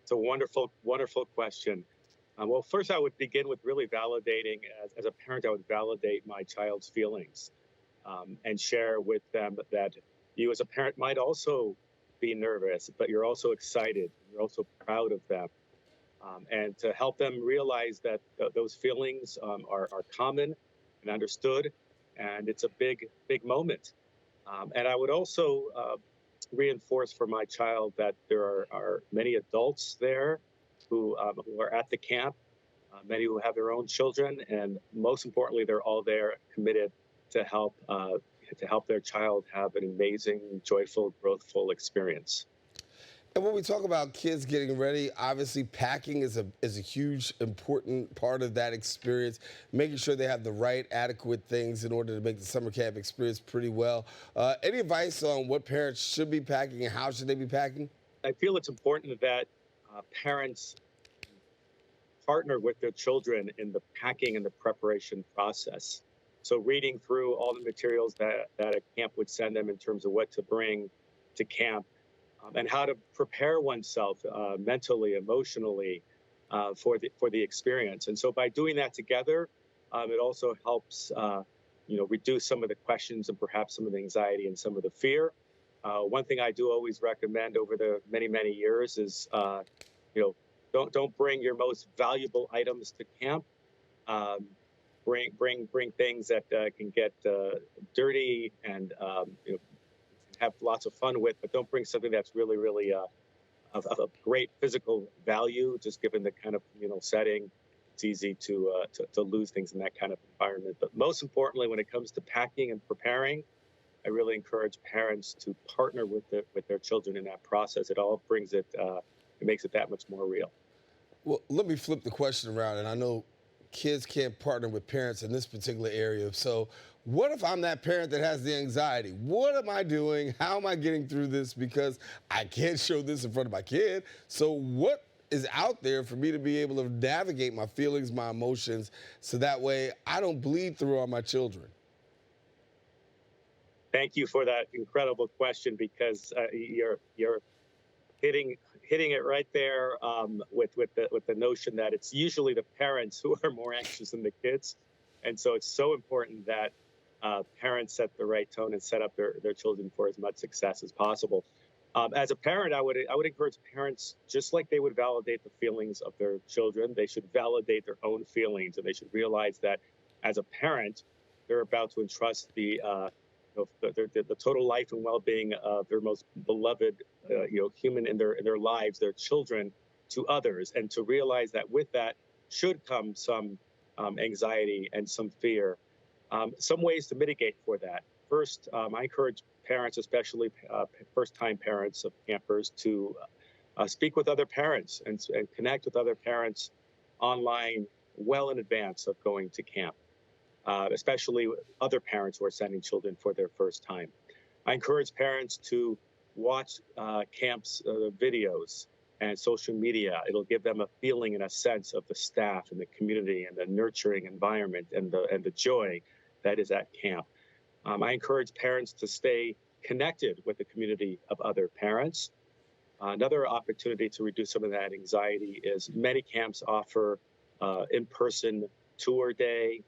It's a wonderful, wonderful question. Well, first I would begin with really validating, as a parent, I would validate my child's feelings and share with them that you as a parent might also be nervous, but you're also excited. You're also proud of them. And to help them realize that those feelings are common and understood, and it's a big, big moment. And I would also reinforce for my child that there are many adults there who are at the camp, many who have their own children, and most importantly, they're all there committed to help their child have an amazing, joyful, growthful experience.
And when we talk about kids getting ready, obviously packing is a huge, important part of that experience, making sure they have the right, adequate things in order to make the summer camp experience pretty well. Any advice on what parents should be packing and how should they be packing?
I feel it's important that parents partner with their children in the packing and the preparation process. So reading through all the materials that a camp would send them in terms of what to bring to camp, and how to prepare oneself mentally, emotionally for the experience. And so by doing that together, it also helps reduce some of the questions and perhaps some of the anxiety and some of the fear. One thing I do always recommend over the many years is don't bring your most valuable items to camp. Bring things that can get dirty and have lots of fun with, but don't bring something that's really of great physical value. Just given the kind of communal setting, it's easy to lose things in that kind of environment. But most importantly, when it comes to packing and preparing, I really encourage parents to partner with their children in that process. It all brings it makes it that much more real.
Well, let me flip the question around, and I know kids can't partner with parents in this particular area. So what if I'm that parent that has the anxiety? What am I doing? How am I getting through this? Because I can't show this in front of my kid. So what is out there for me to be able to navigate my feelings, my emotions, so that way I don't bleed through on my children?
Thank you for that incredible question, because you're hitting it right there with the notion that it's usually the parents who are more anxious than the kids. And so it's so important that parents set the right tone and set up their children for as much success as possible. As a parent, I would encourage parents, just like they would validate the feelings of their children, they should validate their own feelings, and they should realize that as a parent, they're about to entrust the total life and well-being of their most beloved human in their lives, their children, to others, and to realize that with that should come some anxiety and some fear. Some ways to mitigate for that. First, I encourage parents, especially first-time parents of campers, to speak with other parents and connect with other parents online well in advance of going to camp, especially other parents who are sending children for their first time. I encourage parents to watch camps videos and social media. It'll give them a feeling and a sense of the staff and the community and the nurturing environment and the joy that is at camp. I encourage parents to stay connected with the community of other parents. Another opportunity to reduce some of that anxiety is many camps offer in-person tour day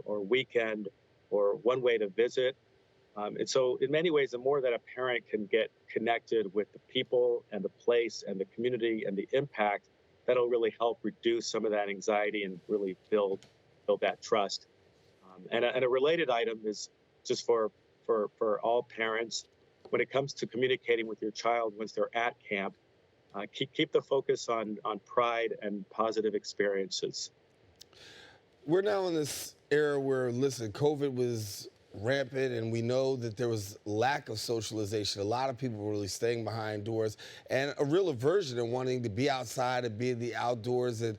or weekend or one way to visit. And so in many ways, the more that a parent can get connected with the people and the place and the community and the impact, that'll really help reduce some of that anxiety and really build that trust. And a related item is just for all parents, when it comes to communicating with your child once they're at camp, keep the focus on pride and positive experiences.
We're now in this era where, listen, COVID was rampant, and we know that there was lack of socialization. A lot of people were really staying behind doors, and a real aversion and wanting to be outside and be in the outdoors and,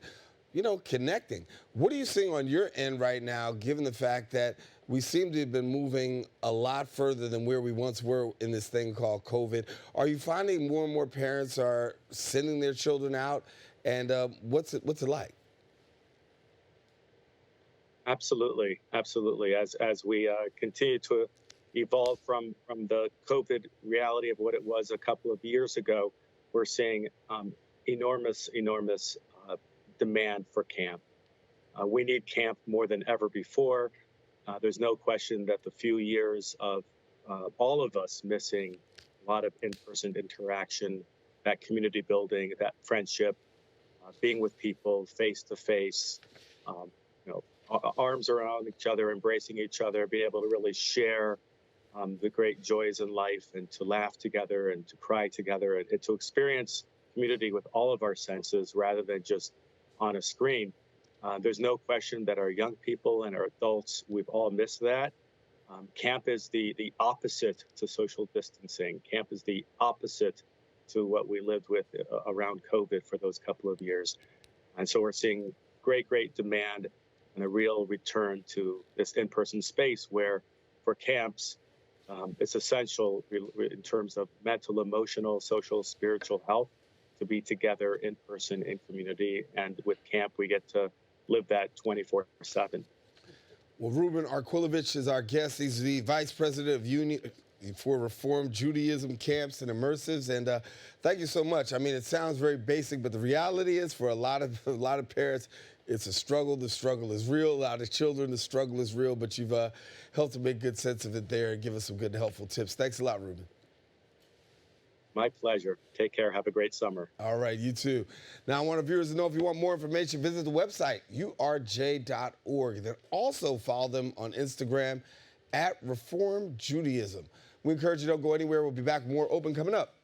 connecting. What are you seeing on your end right now, given the fact that we seem to have been moving a lot further than where we once were in this thing called COVID? Are you finding more and more parents are sending their children out? And what's it like?
Absolutely. As we continue to evolve from the COVID reality of what it was a couple of years ago, we're seeing enormous demand for camp. We need camp more than ever before. There's no question that the few years of all of us missing a lot of in-person interaction, that community building, that friendship, being with people face to face, arms around each other, embracing each other, being able to really share the great joys in life and to laugh together and to cry together and to experience community with all of our senses rather than just on a screen. There's no question that our young people and our adults, we've all missed that. Camp is the opposite to social distancing. Camp is the opposite to what we lived with around COVID for those couple of years. And so we're seeing great demand and a real return to this in-person space where for camps, it's essential in terms of mental, emotional, social, spiritual health to be together in person, in community. And with camp, we get to live that 24/7.
Well, Ruben Arquilevich is our guest. He's the Vice President of Union for Reformed Judaism Camps and Immersives. And thank you so much. I mean, it sounds very basic, but the reality is for a lot of parents, it's a struggle. The struggle is real. A lot of children, the struggle is real, but you've helped to make good sense of it there and give us some good, helpful tips. Thanks a lot, Ruben.
My pleasure. Take care. Have a great summer.
All right, you too. Now, I want our viewers to know if you want more information, visit the website, urj.org. Then also follow them on Instagram at Reform Judaism. We encourage you to don't go anywhere. We'll be back with more Open coming up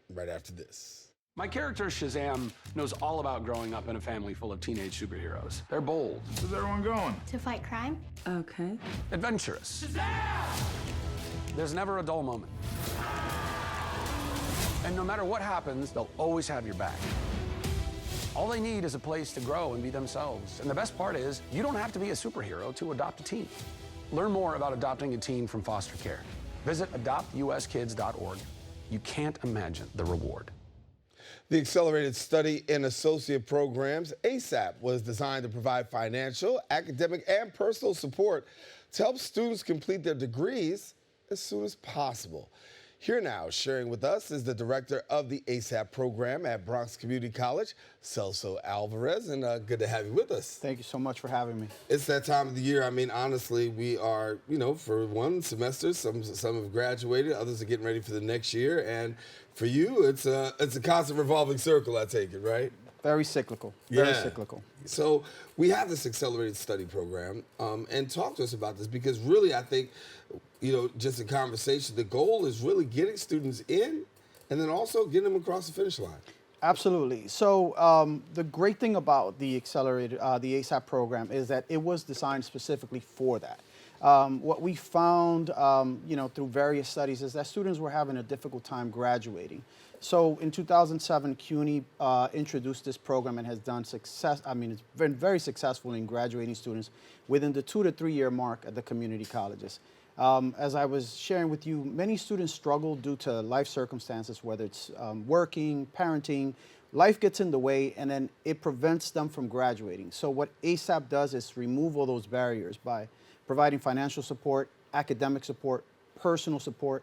right after this.
My character, Shazam, knows all about growing up in a family full of teenage superheroes. They're bold. Where's everyone going?
To fight crime?
Okay. Adventurous. Shazam! There's never a dull moment. And no matter what happens, they'll always have your back. All they need is a place to grow and be themselves. And the best part is, you don't have to be a superhero to adopt a teen. Learn more about adopting a teen from foster care. Visit adoptuskids.org. You can't imagine the reward.
The Accelerated Study in Associate Programs, ASAP, was designed to provide financial, academic, and personal support to help students complete their degrees as soon as possible. Here now, sharing with us is the director of the ASAP program at Bronx Community College, Celso Alvarez, and good to have you with us.
Thank you so much for having me.
It's that time of the year. I mean, honestly, we are, for one semester, some have graduated, others are getting ready for the next year, and for you, it's a constant revolving circle, I take it, right?
Very cyclical. Very cyclical.
So we have this accelerated study program, and talk to us about this because really, I think, just a conversation. The goal is really getting students in, and then also getting them across the finish line.
Absolutely. So the great thing about the accelerated, the ASAP program is that it was designed specifically for that. What we found, through various studies is that students were having a difficult time graduating. So in 2007, CUNY introduced this program and has done success. I mean, it's been very successful in graduating students within the 2 to 3 year mark at the community colleges. As I was sharing with you, many students struggle due to life circumstances, whether it's working, parenting, life gets in the way, and then it prevents them from graduating. So what ASAP does is remove all those barriers by providing financial support, academic support, personal support,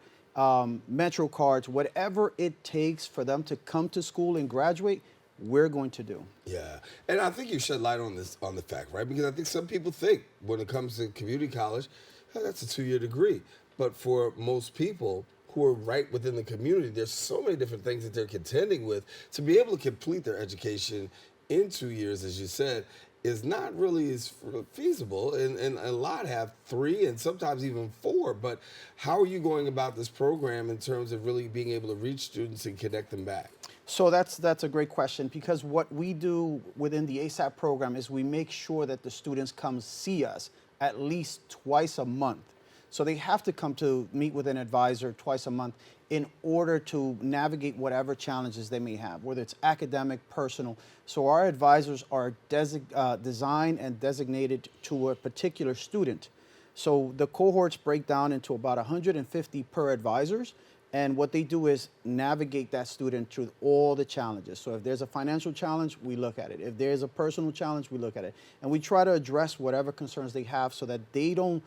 Metro cards, whatever it takes for them to come to school and graduate, we're going to do.
Yeah, and I think you shed light on the fact, right? Because I think some people think when it comes to community college, that's a 2-year degree. But for most people who are right within the community, there's so many different things that they're contending with. To be able to complete their education in 2 years, as you said, is not really as feasible, and a lot have 3 and sometimes even 4. But how are you going about this program in terms of really being able to reach students and connect them back?
So that's a great question, because what we do within the ASAP program is we make sure that the students come see us at least twice a month. So they have to come to meet with an advisor twice a month in order to navigate whatever challenges they may have, whether it's academic, personal. So our advisors are designed and designated to a particular student. So the cohorts break down into about 150 per advisors. And what they do is navigate that student through all the challenges. So if there's a financial challenge, we look at it. If there's a personal challenge, we look at it. And we try to address whatever concerns they have so that they don't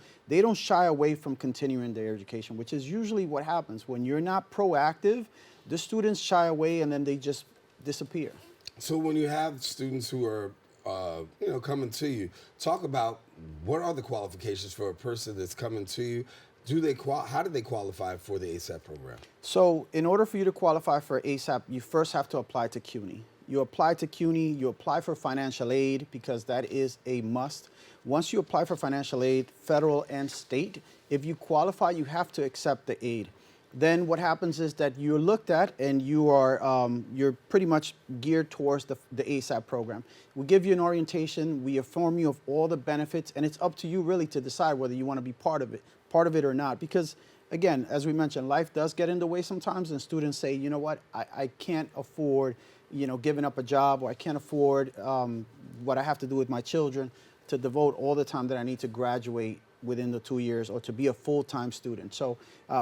shy away from continuing their education, which is usually what happens. When you're not proactive, the students shy away and then they just disappear.
So when you have students who are coming to you, talk about what are the qualifications for a person that's coming to you. How do they qualify for the ASAP program?
So in order for you to qualify for ASAP, you first have to apply to CUNY. You apply to CUNY, you apply for financial aid because that is a must. Once you apply for financial aid, federal and state, if you qualify, you have to accept the aid. Then what happens is that you're looked at and you're pretty much geared towards the ASAP program. We give you an orientation, we inform you of all the benefits, and it's up to you really to decide whether you want to be part of it or not. Because again, as we mentioned, life does get in the way sometimes, and students say, you know what, I can't afford, giving up a job, or I can't afford what I have to do with my children to devote all the time that I need to graduate within the 2 years or to be a full-time student. So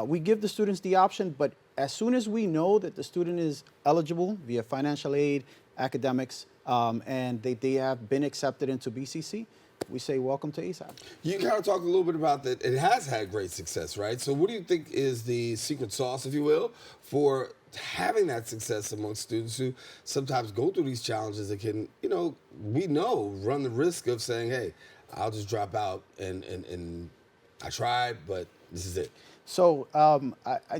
we give the students the option, but as soon as we know that the student is eligible via financial aid, academics, and they have been accepted into BCC, we say welcome to ASAP.
You kind of talked a little bit about that. It has had great success, right? So what do you think is the secret sauce, if you will, for having that success among students who sometimes go through these challenges that can, run the risk of saying, hey, I'll just drop out and I tried, but this is it.
So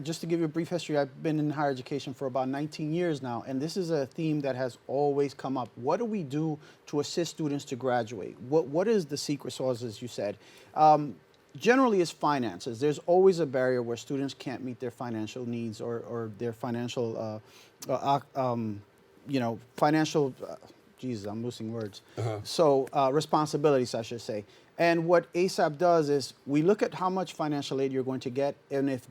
just to give you a brief history, I've been in higher education for about 19 years now, and this is a theme that has always come up. What do we do to assist students to graduate? What is the secret sauce, as you said? Generally, it's finances. There's always a barrier where students can't meet their financial needs or their financial, Jesus, I'm losing words. So responsibilities, I should say. And what ASAP does is we look at how much financial aid you're going to get, and if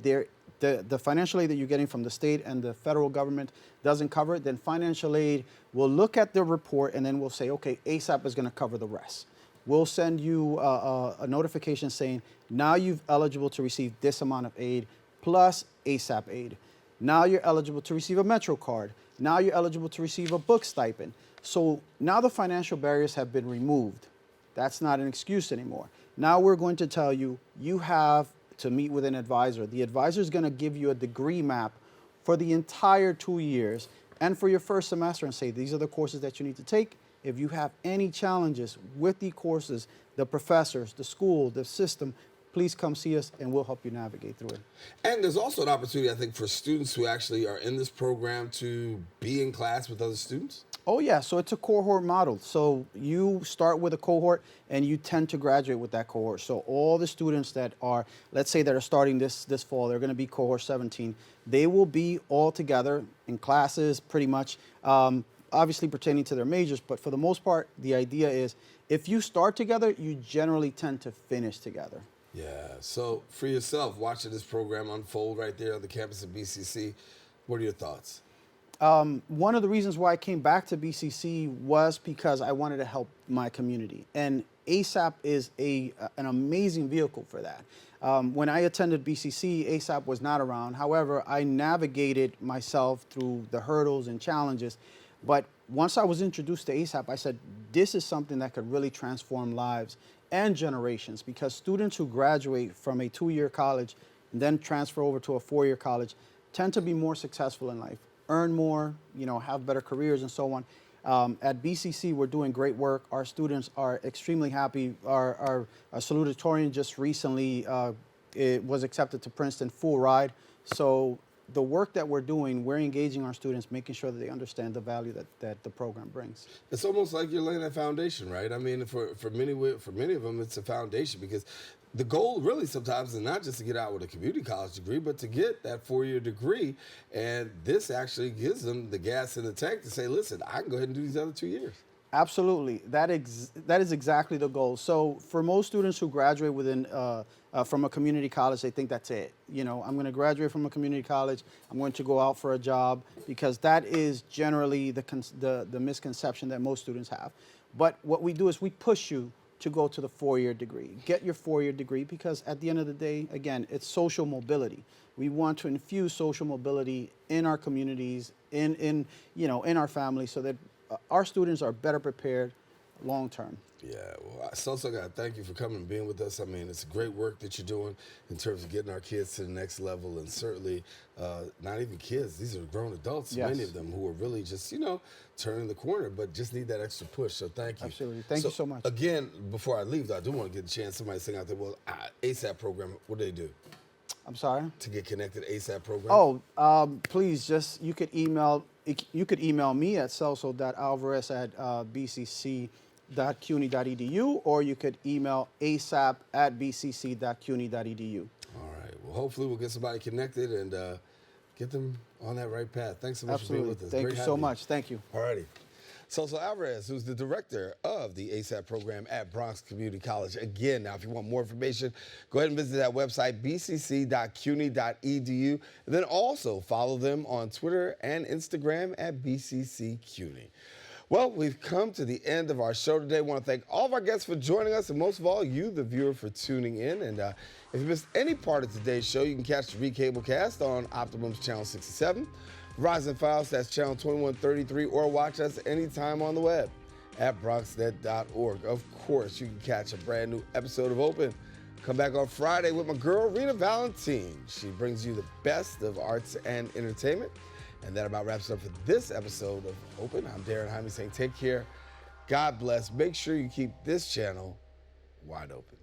the financial aid that you're getting from the state and the federal government doesn't cover it, then financial aid will look at the report and then we'll say, okay, ASAP is going to cover the rest. We'll send you a notification saying, now you're eligible to receive this amount of aid plus ASAP aid. Now you're eligible to receive a Metro card. Now you're eligible to receive a book stipend. So now the financial barriers have been removed. That's not an excuse anymore. Now we're going to tell you, you have to meet with an advisor. The advisor is going to give you a degree map for the entire 2 years and for your first semester and say, these are the courses that you need to take. If you have any challenges with the courses, the professors, the school, the system, please come see us and we'll help you navigate through it.
And there's also an opportunity, I think, for students who actually are in this program to be in class with other students.
Oh yeah, so it's a cohort model. So you start with a cohort and you tend to graduate with that cohort. So all the students that are, let's say that are starting this fall, they're gonna be cohort 17. They will be all together in classes pretty much, obviously pertaining to their majors, but for the most part, the idea is if you start together, you generally tend to finish together.
Yeah, so for yourself, watching this program unfold right there on the campus of BCC, what are your thoughts?
One of the reasons why I came back to BCC was because I wanted to help my community. And ASAP is an amazing vehicle for that. When I attended BCC, ASAP was not around. However, I navigated myself through the hurdles and challenges. But once I was introduced to ASAP, I said, this is something that could really transform lives and generations, because students who graduate from a 2-year college and then transfer over to a 4-year college tend to be more successful in life, earn more, have better careers and so on. At BCC, we're doing great work. Our students are extremely happy. Our salutatorian just recently was accepted to Princeton full ride. So the work that we're doing, we're engaging our students, making sure that they understand the value that the program brings.
It's almost like you're laying that foundation, right? I mean, for many of them, it's a foundation, because the goal really sometimes is not just to get out with a community college degree, but to get that 4-year degree. And this actually gives them the gas in the tank to say, listen, I can go ahead and do these other 2 years.
Absolutely. That is exactly the goal. So for most students who graduate from a community college, they think that's it. I'm going to graduate from a community college. I'm going to go out for a job, because that is generally the misconception that most students have. But what we do is we push you to go to the 4-year degree. Get your 4-year degree, because at the end of the day, again, it's social mobility. We want to infuse social mobility in our communities, in our families, so that our students are better prepared long term.
Yeah, well, Celso, I got to thank you for coming and being with us. I mean, it's great work that you're doing in terms of getting our kids to the next level, and certainly not even kids. These are grown adults,
yes,
many of them, who are really just, turning the corner, but just need that extra push. So thank you.
Absolutely. Thank you so much.
Again, before I leave, though, I do want to get a chance, somebody saying out there, well, ASAP program, what do they do?
I'm sorry?
To get connected, ASAP program?
Oh, please, you could email me at celso.alvarez@bcc.cuny.edu, or you could email asap@bcc.cuny.edu.
All right. Well, hopefully we'll get somebody connected and get them on that right path. Thanks so much for being with us.
Thank you so much. Thank you.
All righty. Celso Alvarez, who's the director of the ASAP program at Bronx Community College. Again, now, if you want more information, go ahead and visit that website, bcc.cuny.edu. And then also follow them on Twitter and Instagram at BCCCUNY. Well, we've come to the end of our show today. I want to thank all of our guests for joining us, and most of all, you, the viewer, for tuning in. And if you missed any part of today's show, you can catch the Recablecast on Optimum's Channel 67. Verizon Files, that's channel 2133, or watch us anytime on the web at bronxnet.org. Of course, you can catch a brand new episode of Open. Come back on Friday with my girl, Rena Valentine. She brings you the best of arts and entertainment. And that about wraps up for this episode of Open. I'm Daren Jaime saying take care. God bless. Make sure you keep this channel wide open.